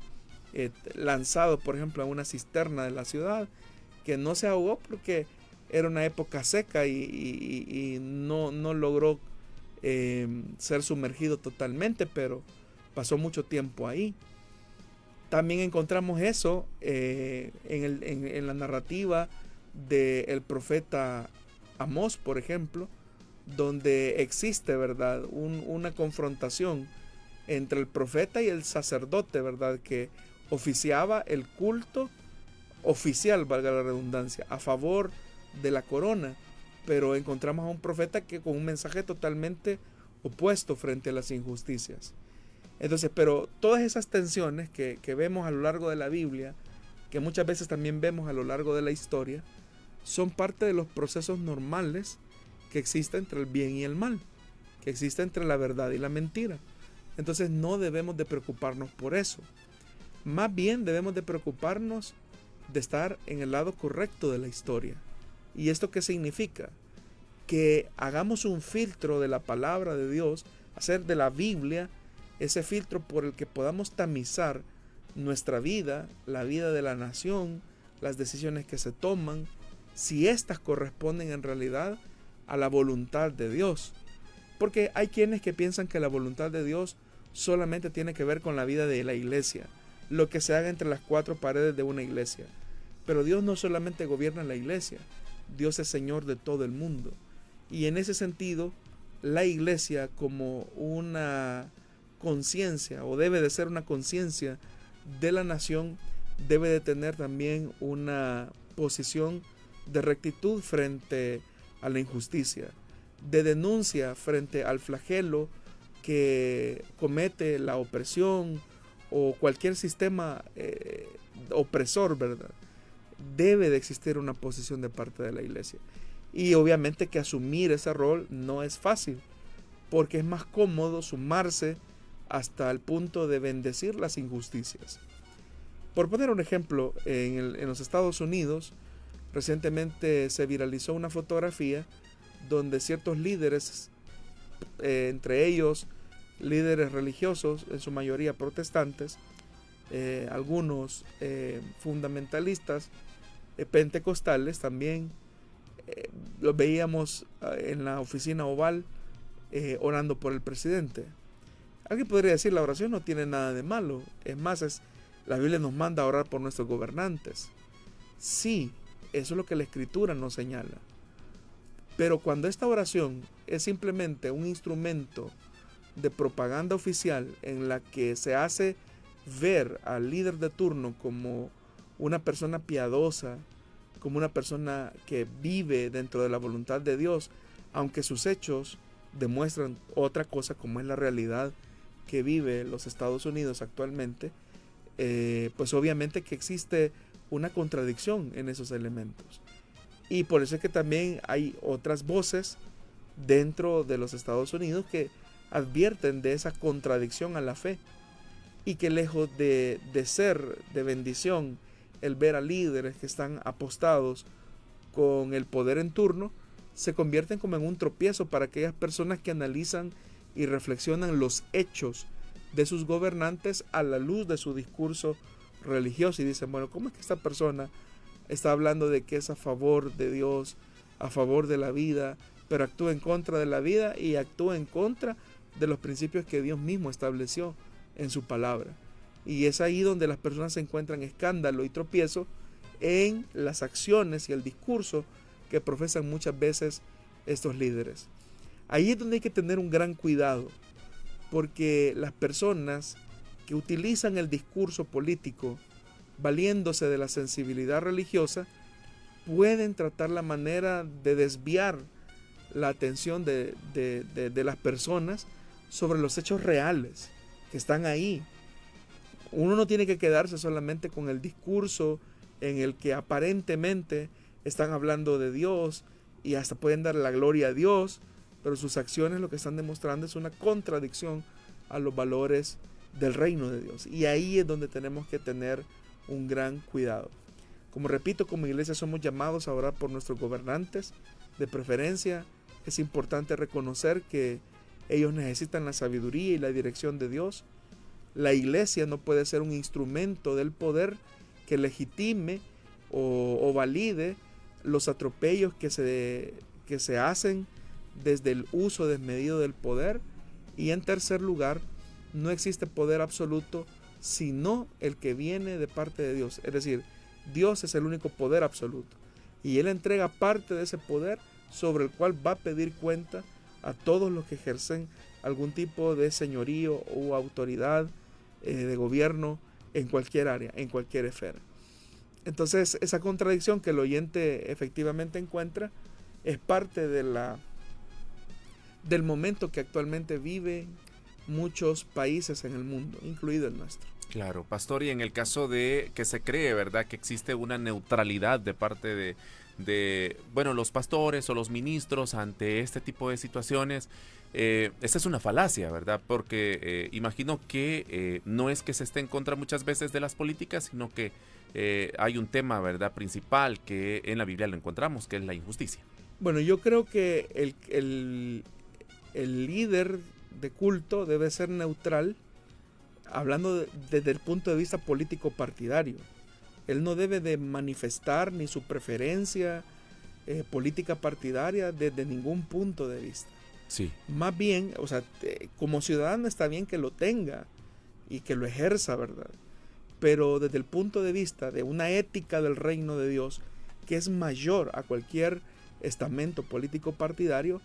Speaker 3: lanzado, por ejemplo, a una cisterna de la ciudad, que no se ahogó porque era una época seca y no logró ser sumergido totalmente, pero pasó mucho tiempo ahí. También encontramos eso en la narrativa del profeta Amós, por ejemplo, donde existe, ¿verdad?, una confrontación entre el profeta y el sacerdote, ¿verdad?, que oficiaba el culto oficial, valga la redundancia, a favor de la corona, pero encontramos a un profeta que con un mensaje totalmente opuesto frente a las injusticias. Entonces, pero todas esas tensiones que vemos a lo largo de la Biblia, que muchas veces también vemos a lo largo de la historia, son parte de los procesos normales que existen entre el bien y el mal, que existe entre la verdad y la mentira. Entonces no debemos de preocuparnos por eso. Más bien debemos de preocuparnos de estar en el lado correcto de la historia. ¿Y esto qué significa? Que hagamos un filtro de la palabra de Dios, hacer de la Biblia ese filtro por el que podamos tamizar nuestra vida, la vida de la nación, las decisiones que se toman, si éstas corresponden en realidad a la voluntad de Dios. Porque hay quienes que piensan que la voluntad de Dios solamente tiene que ver con la vida de la iglesia, lo que se haga entre las cuatro paredes de una iglesia. Pero Dios no solamente gobierna la iglesia, Dios es Señor de todo el mundo. Y en ese sentido, la iglesia como una conciencia, o debe de ser una conciencia de la nación, debe de tener también una posición de rectitud frente a la injusticia, de denuncia frente al flagelo que comete la opresión o cualquier sistema opresor, ¿verdad? Debe de existir una posición de parte de la iglesia. Y obviamente que asumir ese rol no es fácil, porque es más cómodo sumarse hasta el punto de bendecir las injusticias. Por poner un ejemplo, en los Estados Unidos, recientemente se viralizó una fotografía donde ciertos líderes, entre ellos líderes religiosos, en su mayoría protestantes, algunos fundamentalistas, pentecostales también, los veíamos en la oficina oval orando por el presidente. Alguien podría decir, la oración no tiene nada de malo, es más, la Biblia nos manda a orar por nuestros gobernantes. Sí, eso es lo que la Escritura nos señala. Pero cuando esta oración es simplemente un instrumento de propaganda oficial en la que se hace ver al líder de turno como una persona piadosa, como una persona que vive dentro de la voluntad de Dios, aunque sus hechos demuestran otra cosa, como es la realidad que vive los Estados Unidos actualmente, pues obviamente que existe una contradicción en esos elementos. Y por eso es que también hay otras voces dentro de los Estados Unidos que advierten de esa contradicción a la fe, y que lejos de ser de bendición el ver a líderes que están apostados con el poder en turno, se convierten como en un tropiezo para aquellas personas que analizan y reflexionan los hechos de sus gobernantes a la luz de su discurso religioso, y dicen, bueno, ¿cómo es que esta persona está hablando de que es a favor de Dios, a favor de la vida, pero actúa en contra de la vida y actúa en contra de los principios que Dios mismo estableció en su palabra? Y es ahí donde las personas se encuentran escándalo y tropiezo en las acciones y el discurso que profesan muchas veces estos líderes. Ahí es donde hay que tener un gran cuidado, porque las personas que utilizan el discurso político valiéndose de la sensibilidad religiosa pueden tratar la manera de desviar la atención de las personas sobre los hechos reales que están ahí. Uno no tiene que quedarse solamente con el discurso en el que aparentemente están hablando de Dios y hasta pueden dar la gloria a Dios, pero sus acciones lo que están demostrando es una contradicción a los valores del reino de Dios. Y ahí es donde tenemos que tener un gran cuidado. Como repito, como iglesia somos llamados a orar por nuestros gobernantes. De preferencia, es importante reconocer que ellos necesitan la sabiduría y la dirección de Dios. La iglesia no puede ser un instrumento del poder que legitime o valide los atropellos que se hacen desde el uso desmedido del poder. Y en tercer lugar, no existe poder absoluto sino el que viene de parte de Dios. Es decir, Dios es el único poder absoluto, y Él entrega parte de ese poder sobre el cual va a pedir cuenta a todos los que ejercen algún tipo de señorío o autoridad de gobierno en cualquier área, en cualquier esfera. Entonces, esa contradicción que el oyente efectivamente encuentra es parte del momento que actualmente viven muchos países en el mundo, incluido el nuestro.
Speaker 2: Claro, pastor, y en el caso de que se cree, ¿verdad?, que existe una neutralidad de parte de los pastores o los ministros ante este tipo de situaciones, esa es una falacia, ¿verdad? Porque imagino que no es que se esté en contra muchas veces de las políticas, sino que hay un tema, ¿verdad?, principal que en la Biblia lo encontramos, que es la injusticia.
Speaker 3: Bueno, yo creo que el líder de culto debe ser neutral, hablando desde el punto de vista político partidario. Él no debe de manifestar ni su preferencia política partidaria desde ningún punto de vista.
Speaker 2: Sí.
Speaker 3: Más bien, o sea, como ciudadano está bien que lo tenga y que lo ejerza, ¿verdad? Pero desde el punto de vista de una ética del reino de Dios, que es mayor a cualquier estamento político partidario,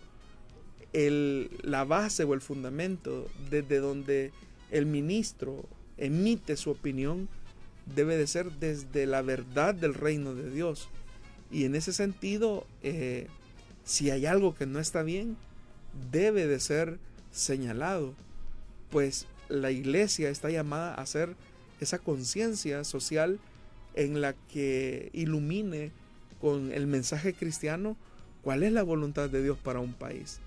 Speaker 3: la base o el fundamento desde donde el ministro emite su opinión debe de ser desde la verdad del reino de Dios. Y en ese sentido, si hay algo que no está bien, debe de ser señalado, pues la iglesia está llamada a ser esa conciencia social en la que ilumine con el mensaje cristiano cuál es la voluntad de Dios para un país.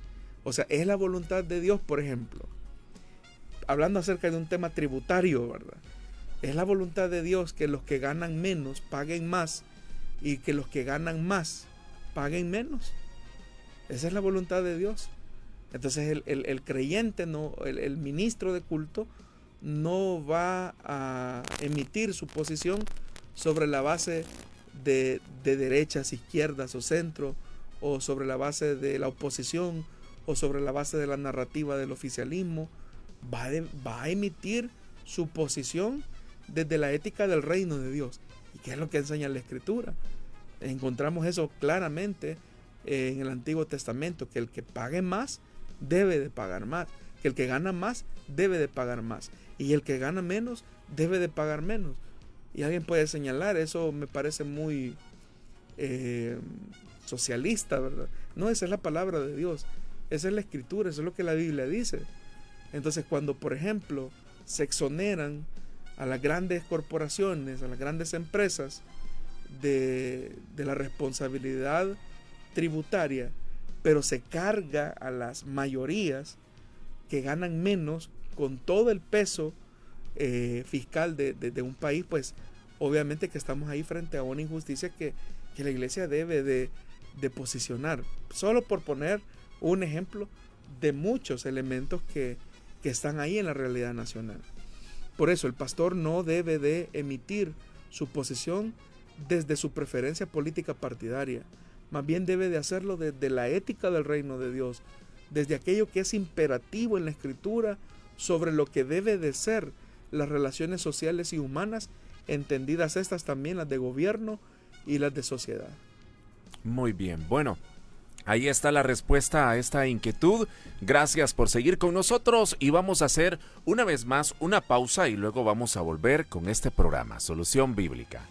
Speaker 3: O sea, es la voluntad de Dios, por ejemplo, hablando acerca de un tema tributario, ¿verdad? Es la voluntad de Dios que los que ganan menos paguen más y que los que ganan más paguen menos. Esa es la voluntad de Dios. Entonces el creyente, el ministro de culto, no va a emitir su posición sobre la base de derechas, izquierdas o centro, o sobre la base de la oposición, o sobre la base de la narrativa del oficialismo. Va a emitir su posición desde la ética del reino de Dios. ¿Y qué es lo que enseña la Escritura? Encontramos eso claramente en el Antiguo Testamento, que el que pague más debe de pagar más, que el que gana más debe de pagar más, y el que gana menos debe de pagar menos. Y alguien puede señalar, eso me parece muy socialista, ¿verdad? No, esa es la palabra de Dios, esa es la Escritura, eso es lo que la Biblia dice. Entonces, cuando, por ejemplo, se exoneran a las grandes corporaciones, a las grandes empresas de la responsabilidad tributaria, pero se carga a las mayorías que ganan menos con todo el peso fiscal de un país, pues obviamente que estamos ahí frente a una injusticia que la iglesia debe de posicionar. Solo por poner un ejemplo de muchos elementos que están ahí en la realidad nacional. Por eso el pastor no debe de emitir su posición desde su preferencia política partidaria. Más bien debe de hacerlo desde la ética del reino de Dios, desde aquello que es imperativo en la Escritura sobre lo que debe de ser las relaciones sociales y humanas, entendidas estas también las de gobierno y las de sociedad.
Speaker 2: Muy bien, bueno, ahí está la respuesta a esta inquietud. Gracias por seguir con nosotros y vamos a hacer una vez más una pausa y luego vamos a volver con este programa, Solución Bíblica.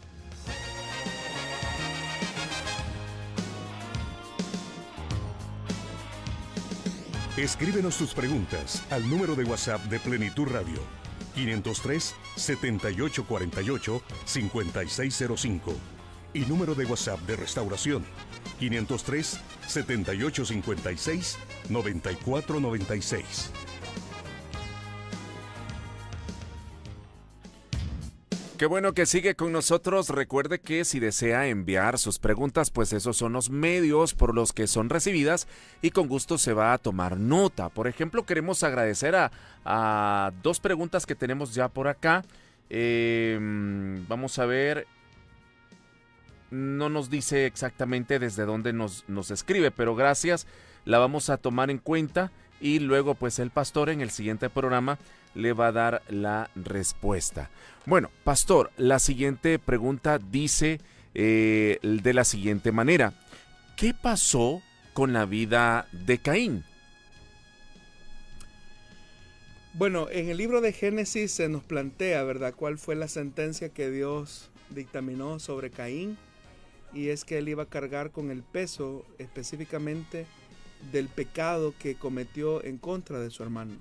Speaker 1: Escríbenos tus preguntas al número de WhatsApp de Plenitud Radio, 503-7848-5605, y número de WhatsApp de Restauración, 503-7856-9496.
Speaker 2: Qué bueno que sigue con nosotros. Recuerde que si desea enviar sus preguntas, pues esos son los medios por los que son recibidas y con gusto se va a tomar nota. Por ejemplo, queremos agradecer a dos preguntas que tenemos ya por acá. Vamos a ver. No nos dice exactamente desde dónde nos escribe, pero gracias. La vamos a tomar en cuenta y luego pues el pastor en el siguiente programa le va a dar la respuesta. Bueno, pastor, la siguiente pregunta dice de la siguiente manera: ¿qué pasó con la vida de Caín?
Speaker 3: Bueno, en el libro de Génesis se nos plantea, ¿verdad?, cuál fue la sentencia que Dios dictaminó sobre Caín. y es que él iba a cargar con el peso específicamente del pecado que cometió en contra de su hermano.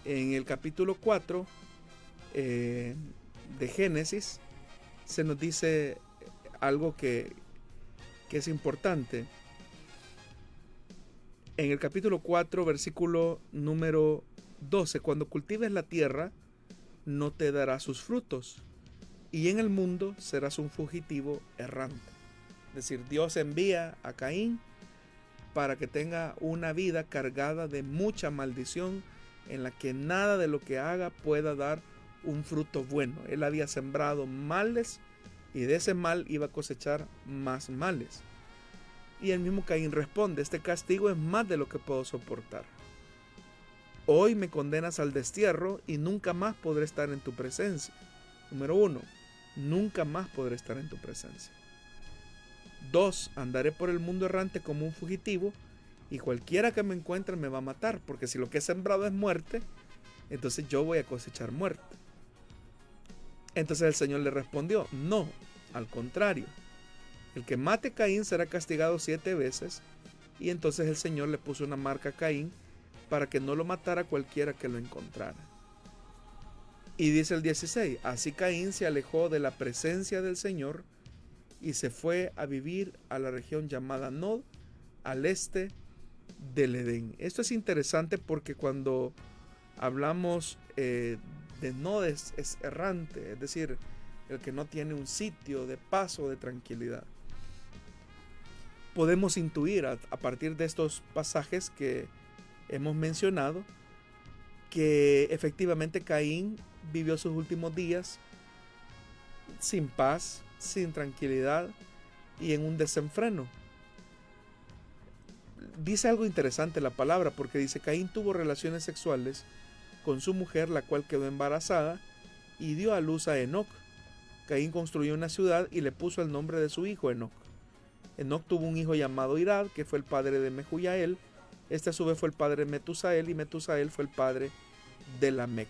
Speaker 3: En el capítulo 4 de Génesis se nos dice algo que es importante. En el capítulo 4, versículo número 12, cuando cultives la tierra, no te dará sus frutos, y en el mundo serás un fugitivo errante. Es decir, Dios envía a Caín para que tenga una vida cargada de mucha maldición, en la que nada de lo que haga pueda dar un fruto bueno. Él había sembrado males, y de ese mal iba a cosechar más males. Y el mismo Caín responde: este castigo es más de lo que puedo soportar. Hoy me condenas al destierro y nunca más podré estar en tu presencia. Número 1, nunca más podré estar en tu presencia. 2, andaré por el mundo errante como un fugitivo, y cualquiera que me encuentre me va a matar, porque si lo que he sembrado es muerte, entonces yo voy a cosechar muerte. Entonces el Señor le respondió: no, al contrario, el que mate a Caín será castigado 7 veces. Y entonces el Señor le puso una marca a Caín para que no lo matara cualquiera que lo encontrara. Y dice el 16: así Caín se alejó de la presencia del Señor y se fue a vivir a la región llamada Nod, al este del Edén. Esto es interesante porque cuando hablamos de Nod es errante, es decir, el que no tiene un sitio de paz o de tranquilidad. Podemos intuir a partir de estos pasajes que hemos mencionado que efectivamente Caín vivió sus últimos días sin paz, sin tranquilidad y en un desenfreno. Dice algo interesante la palabra, porque dice: Caín tuvo relaciones sexuales con su mujer, la cual quedó embarazada y dio a luz a Enoc. Caín construyó una ciudad y le puso el nombre de su hijo Enoc. Enoc tuvo un hijo llamado Irad, que fue el padre de Mehujael. Este a su vez fue el padre de Metusael, y Metusael fue el padre de Lamec.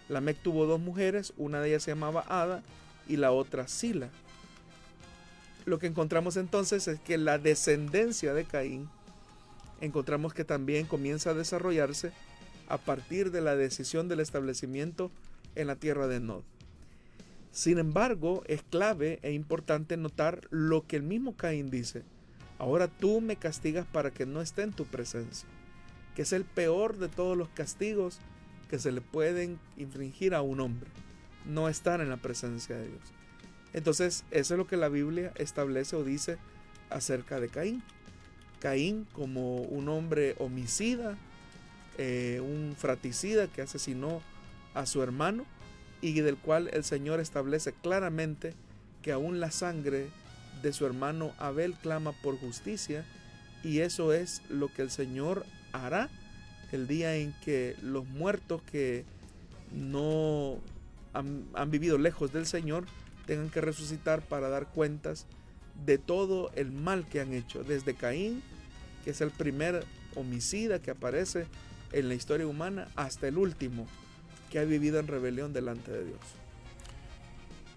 Speaker 3: Lamec tuvo 2 mujeres, una de ellas se llamaba Ada y la otra Sila. Lo que encontramos entonces es que la descendencia de Caín, encontramos que también comienza a desarrollarse a partir de la decisión del establecimiento en la tierra de Nod. Sin embargo, es clave e importante notar lo que el mismo Caín dice: ahora tú me castigas para que no esté en tu presencia, que es el peor de todos los castigos que se le pueden infringir a un hombre, no estar en la presencia de Dios. Entonces, eso es lo que la Biblia establece o dice acerca de Caín. Caín como un hombre homicida, un fratricida que asesinó a su hermano, y del cual el Señor establece claramente que aún la sangre de su hermano Abel clama por justicia, y eso es lo que el Señor hará el día en que los muertos que no han vivido lejos del Señor tengan que resucitar para dar cuentas de todo el mal que han hecho, desde Caín, que es el primer homicida que aparece en la historia humana, hasta el último que ha vivido en rebelión delante de Dios.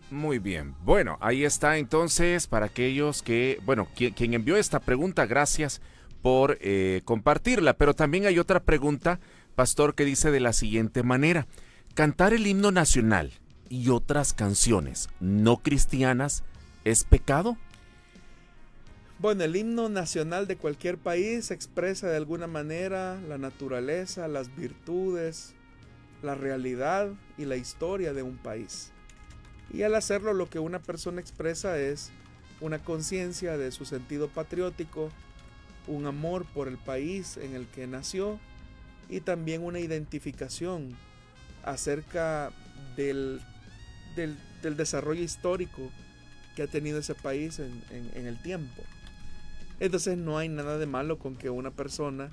Speaker 2: Muy bien, bueno, ahí está entonces para aquellos que, bueno, quien envió esta pregunta, gracias por compartirla, pero también hay otra pregunta, pastor, que dice de la siguiente manera: ¿cantar el himno nacional y otras canciones no cristianas es pecado?
Speaker 3: Bueno, el himno nacional de cualquier país expresa de alguna manera la naturaleza, las virtudes, la realidad y la historia de un país. Y al hacerlo, lo que una persona expresa es una conciencia de su sentido patriótico, un amor por el país en el que nació, y también una identificación acerca del desarrollo histórico que ha tenido ese país en el tiempo. Entonces no hay nada de malo con que una persona,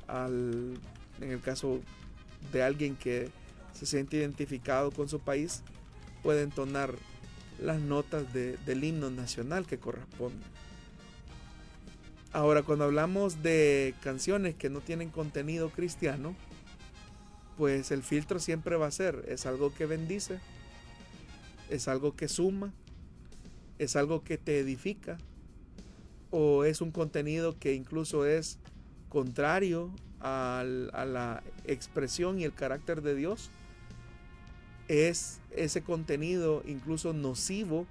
Speaker 3: en el caso de alguien que se siente identificado con su país, puede entonar las notas del himno nacional que corresponde. Ahora, cuando hablamos de canciones que no tienen contenido cristiano, pues el filtro siempre va a ser: es algo que bendice, es algo que suma, ¿Es algo que te edifica? ¿O es un contenido que incluso es contrario a la expresión y el carácter de Dios? ¿Es ese contenido incluso nocivo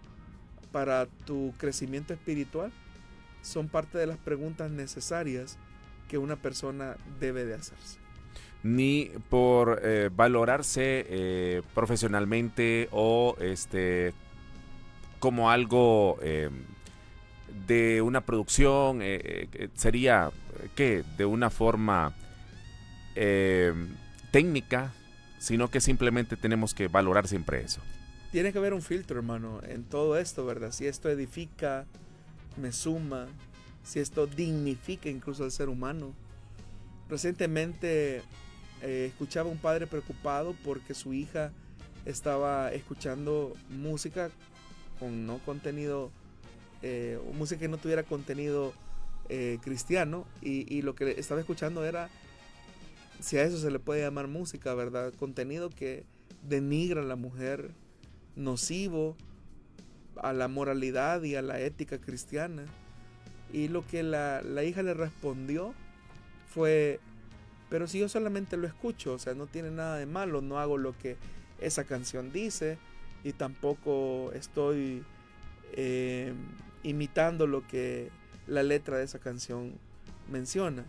Speaker 3: para tu crecimiento espiritual? Son parte de las preguntas necesarias que una persona debe de hacerse.
Speaker 2: Ni por valorarse profesionalmente o como algo de una producción, sería que de una forma técnica, sino que simplemente tenemos que valorar siempre eso.
Speaker 3: Tiene que haber un filtro, hermano, en todo esto, ¿verdad? Si esto edifica, me suma, si esto dignifica incluso al ser humano. Recientemente escuchaba a un padre preocupado porque su hija estaba escuchando música con no contenido, música que no tuviera contenido cristiano, y lo que estaba escuchando era, si a eso se le puede llamar música, ¿verdad? Contenido que denigra a la mujer, nocivo a la moralidad y a la ética cristiana. Y lo que la hija le respondió fue: pero si yo solamente lo escucho, o sea, no tiene nada de malo, no hago lo que esa canción dice y tampoco estoy imitando lo que la letra de esa canción menciona.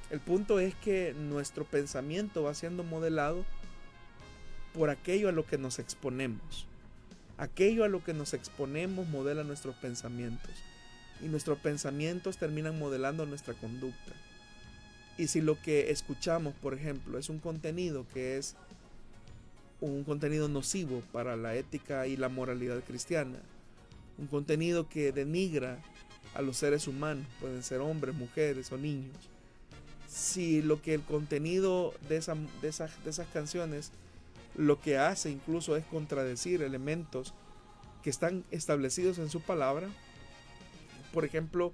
Speaker 3: El punto es que nuestro pensamiento va siendo modelado por aquello a lo que nos exponemos. Aquello a lo que nos exponemos modela nuestros pensamientos, y nuestros pensamientos terminan modelando nuestra conducta. Y si lo que escuchamos, por ejemplo, es un contenido que es un contenido nocivo para la ética y la moralidad cristiana, un contenido que denigra a los seres humanos, pueden ser hombres, mujeres o niños, si lo que el contenido de esas canciones lo que hace incluso es contradecir elementos que están establecidos en su palabra, por ejemplo,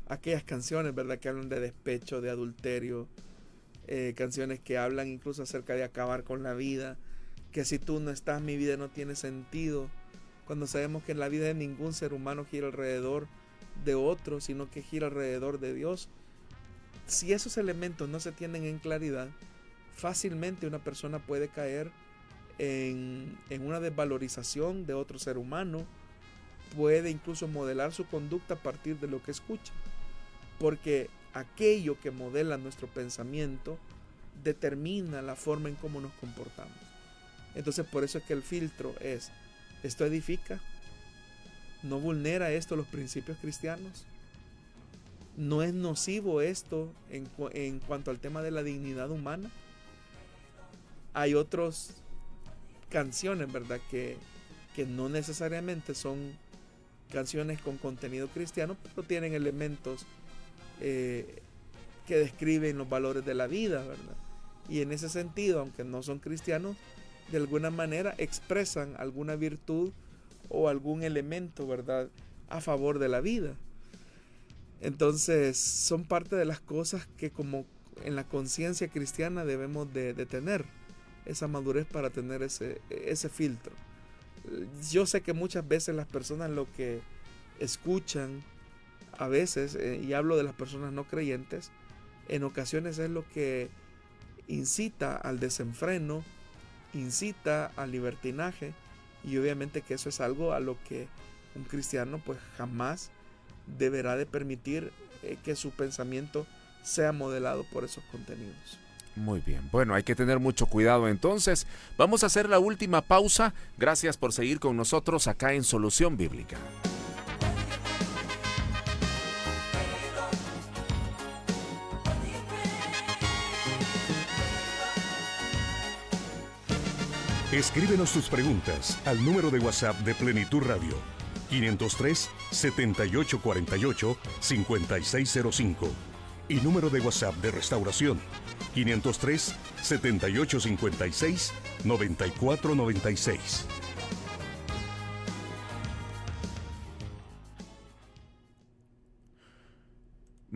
Speaker 3: aquellas canciones, ¿verdad?, que hablan de despecho, de adulterio, canciones que hablan incluso acerca de acabar con la vida, que si tú no estás, mi vida no tiene sentido, cuando sabemos que la vida de ningún ser humano gira alrededor de otro, sino que gira alrededor de Dios. Si esos elementos no se tienen en claridad, fácilmente una persona puede caer en una desvalorización de otro ser humano, puede incluso modelar su conducta a partir de lo que escucha, porque aquello que modela nuestro pensamiento determina la forma en cómo nos comportamos. Entonces, por eso es que el filtro es: ¿esto edifica? ¿No vulnera esto los principios cristianos? ¿No es nocivo esto en cuanto al tema de la dignidad humana? Hay otras canciones, ¿verdad?, que no necesariamente son canciones con contenido cristiano, pero tienen elementos que describen los valores de la vida, ¿verdad? Y en ese sentido, aunque no son cristianos, de alguna manera expresan alguna virtud o algún elemento, ¿verdad?, a favor de la vida. Entonces, son parte de las cosas que como en la conciencia cristiana debemos de tener esa madurez para tener ese filtro. Yo sé que muchas veces las personas lo que escuchan, a veces, y hablo de las personas no creyentes, en ocasiones es lo que incita al desenfreno, incita al libertinaje, y obviamente que eso es algo a lo que un cristiano pues jamás deberá de permitir que su pensamiento sea modelado por esos contenidos.
Speaker 2: Muy bien, bueno, hay que tener mucho cuidado entonces. Vamos a hacer la última pausa. Gracias por seguir con nosotros acá en Solución Bíblica.
Speaker 1: Escríbenos tus preguntas al número de WhatsApp de Plenitud Radio, 503-7848-5605, y número de WhatsApp de Restauración, 503-7856-9496.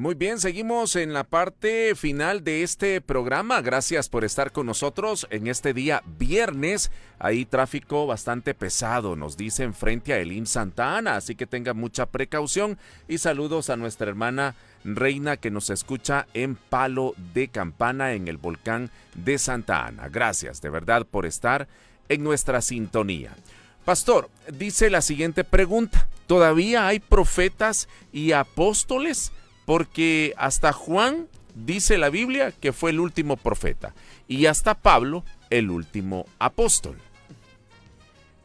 Speaker 2: Muy bien, seguimos en la parte final de este programa. Gracias por estar con nosotros en este día viernes. Hay tráfico bastante pesado, nos dicen, frente a Elim Santa Ana, así que tenga mucha precaución. Y saludos a nuestra hermana Reina que nos escucha en Palo de Campana, en el volcán de Santa Ana. Gracias de verdad por estar en nuestra sintonía. Pastor, dice la siguiente pregunta: ¿todavía hay profetas y apóstoles? Porque hasta Juan, dice la Biblia, que fue el último profeta, y hasta Pablo, el último apóstol.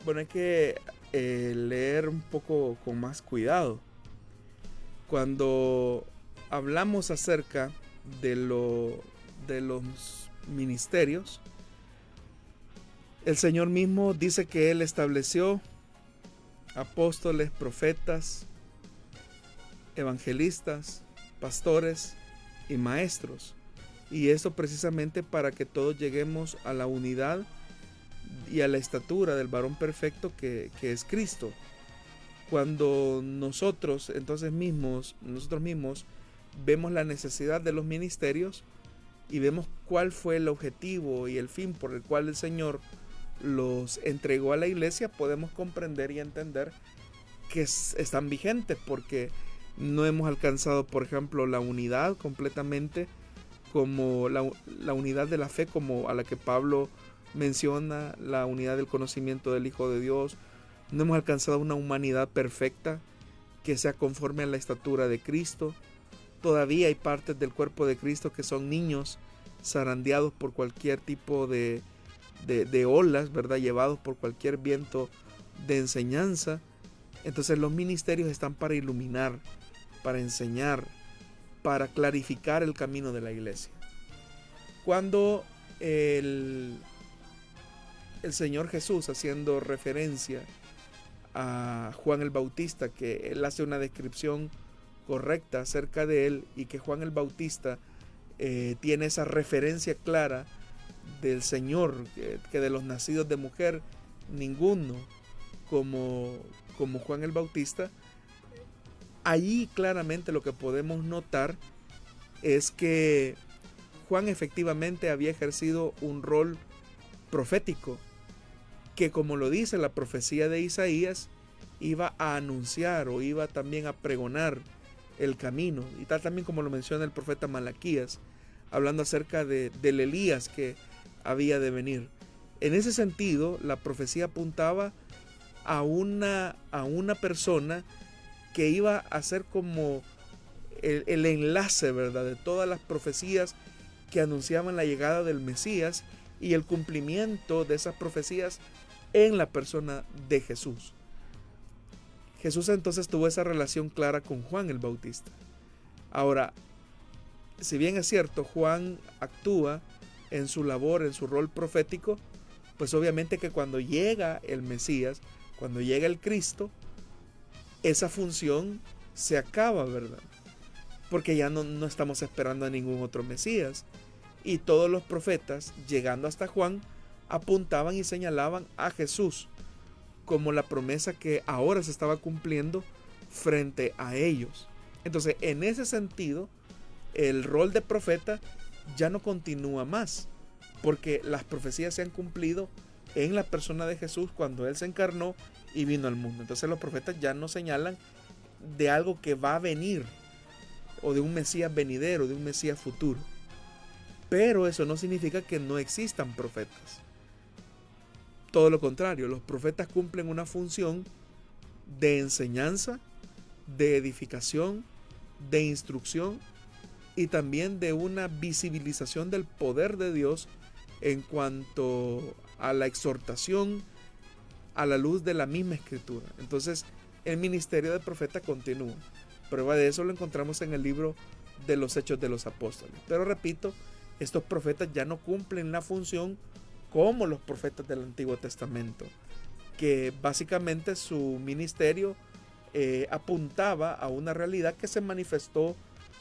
Speaker 3: Bueno, hay que leer un poco con más cuidado. Cuando hablamos acerca de los ministerios, el Señor mismo dice que Él estableció apóstoles, profetas, evangelistas, pastores y maestros. Y esto precisamente para que todos lleguemos a la unidad y a la estatura del varón perfecto que es Cristo. Cuando nosotros mismos vemos la necesidad de los ministerios y vemos cuál fue el objetivo y el fin por el cual el Señor los entregó a la iglesia, podemos comprender y entender que están vigentes, porque no hemos alcanzado, por ejemplo, la unidad completamente, como la unidad de la fe, como a la que Pablo menciona, la unidad del conocimiento del Hijo de Dios. No hemos alcanzado una humanidad perfecta que sea conforme a la estatura de Cristo. Todavía hay partes del cuerpo de Cristo que son niños zarandeados por cualquier tipo de olas, ¿verdad? Llevados por cualquier viento de enseñanza. Entonces los ministerios están para iluminar, para enseñar, para clarificar el camino de la iglesia. Cuando el Señor Jesús, haciendo referencia a Juan el Bautista, que él hace una descripción correcta acerca de él, y que Juan el Bautista tiene esa referencia clara del Señor, que de los nacidos de mujer ninguno como Juan el Bautista. Allí claramente lo que podemos notar es que Juan efectivamente había ejercido un rol profético, que, como lo dice la profecía de Isaías, iba a anunciar o iba también a pregonar el camino, y tal también como lo menciona el profeta Malaquías, hablando acerca del Elías que había de venir. En ese sentido, la profecía apuntaba a una persona que iba a ser como el enlace, ¿verdad?, de todas las profecías que anunciaban la llegada del Mesías y el cumplimiento de esas profecías en la persona de Jesús. Jesús entonces tuvo esa relación clara con Juan el Bautista. Ahora, si bien es cierto, Juan actúa en su labor, en su rol profético, pues obviamente que cuando llega el Mesías, cuando llega el Cristo, esa función se acaba, ¿verdad? Porque ya no estamos esperando a ningún otro Mesías. Y todos los profetas, llegando hasta Juan, apuntaban y señalaban a Jesús como la promesa que ahora se estaba cumpliendo frente a ellos. Entonces, en ese sentido, el rol de profeta ya no continúa más, porque las profecías se han cumplido en la persona de Jesús cuando Él se encarnó y vino al mundo. Entonces los profetas ya no señalan de algo que va a venir, o de un Mesías venidero, de un Mesías futuro. Pero eso no significa que no existan profetas. Todo lo contrario, los profetas cumplen una función de enseñanza, de edificación, de instrucción y también de una visibilización del poder de Dios en cuanto a la exhortación a la luz de la misma Escritura. Entonces, el ministerio del profeta continúa. Prueba de eso lo encontramos en el libro de los Hechos de los Apóstoles. Pero repito, estos profetas ya no cumplen la función como los profetas del Antiguo Testamento, que básicamente su ministerio apuntaba a una realidad que se manifestó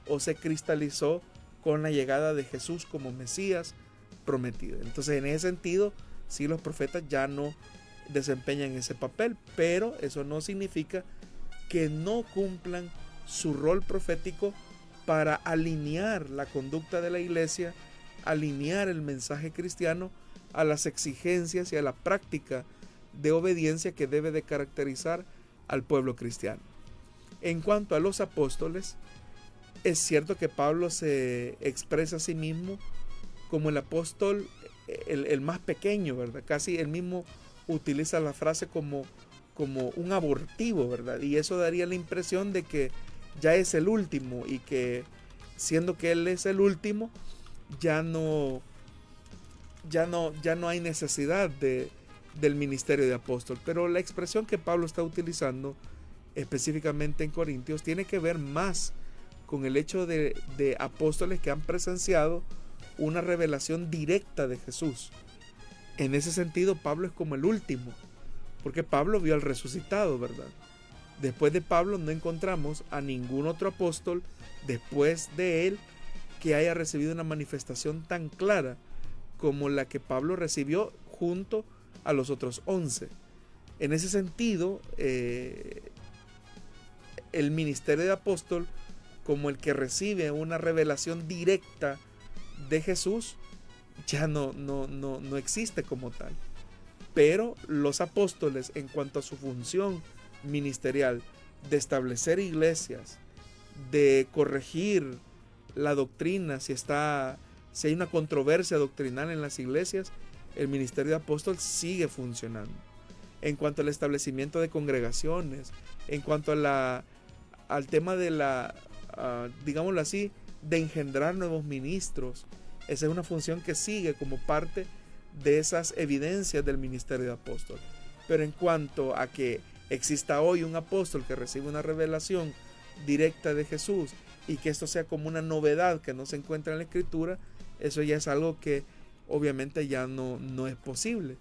Speaker 3: o se cristalizó con la llegada de Jesús como Mesías prometido. Entonces, en ese sentido, sí, los profetas ya no desempeñan ese papel, pero eso no significa que no cumplan su rol profético para alinear la conducta de la iglesia, alinear el mensaje cristiano a las exigencias y a la práctica de obediencia que debe de caracterizar al pueblo cristiano. En cuanto a los apóstoles, es cierto que Pablo se expresa a sí mismo como el apóstol, el más pequeño, ¿verdad? Casi él mismo utiliza la frase como un abortivo, ¿verdad? Y eso daría la impresión de que ya es el último, y que siendo que él es el último, ya no hay necesidad del ministerio de apóstol. Pero la expresión que Pablo está utilizando específicamente en Corintios tiene que ver más con el hecho de apóstoles que han presenciado una revelación directa de Jesús. En ese sentido, Pablo es como el último, porque Pablo vio al resucitado, ¿verdad? Después de Pablo no encontramos a ningún otro apóstol después de él que haya recibido una manifestación tan clara como la que Pablo recibió junto a los otros 11. En ese sentido, el ministerio de apóstol, como el que recibe una revelación directa de Jesús, ya no existe como tal. Pero los apóstoles, en cuanto a su función ministerial de establecer iglesias, de corregir la doctrina, si hay una controversia doctrinal en las iglesias, el ministerio de apóstol sigue funcionando. En cuanto al establecimiento de congregaciones, en cuanto al tema de digámoslo así, de engendrar nuevos ministros, esa es una función que sigue como parte de esas evidencias del ministerio de apóstol. Pero en cuanto a que exista hoy un apóstol que recibe una revelación directa de Jesús y que esto sea como una novedad que no se encuentra en la Escritura, eso ya es algo que obviamente ya no es posible,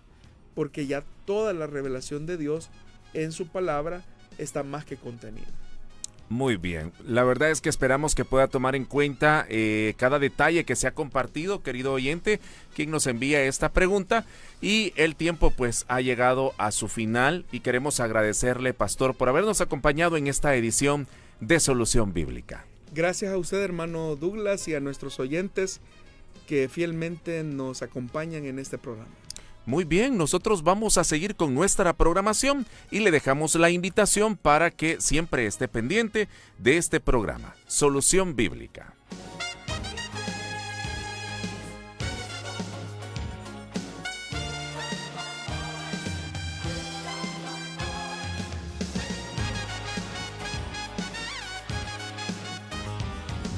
Speaker 3: porque ya toda la revelación de Dios en su palabra está más que contenida.
Speaker 2: Muy bien, la verdad es que esperamos que pueda tomar en cuenta cada detalle que se ha compartido, querido oyente, quien nos envía esta pregunta, y el tiempo pues ha llegado a su final y queremos agradecerle, pastor, por habernos acompañado en esta edición de Solución Bíblica.
Speaker 3: Gracias a usted, hermano Douglas, y a nuestros oyentes que fielmente nos acompañan en este programa.
Speaker 2: Muy bien, nosotros vamos a seguir con nuestra programación y le dejamos la invitación para que siempre esté pendiente de este programa, Solución Bíblica.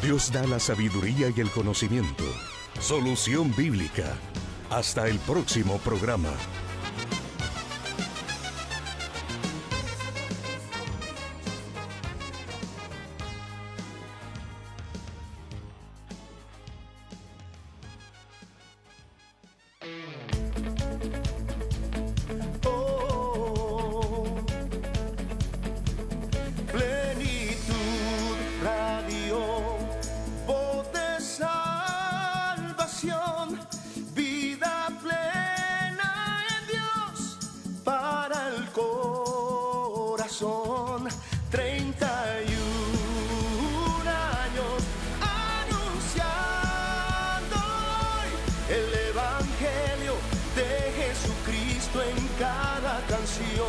Speaker 1: Dios da la sabiduría y el conocimiento. Solución Bíblica. Hasta el próximo programa.
Speaker 4: Son 31 años anunciando hoy el Evangelio de Jesucristo en cada canción.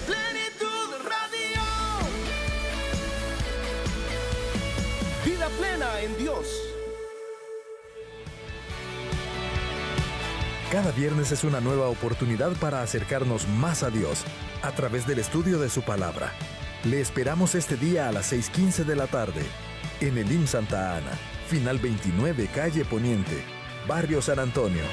Speaker 4: Plenitud Radio. Vida plena en Dios.
Speaker 5: Cada viernes es una nueva oportunidad para acercarnos más a Dios a través del estudio de su palabra. Le esperamos este día a las 6:15 de la tarde en el IM Santa Ana, Final 29, Calle Poniente, Barrio San Antonio.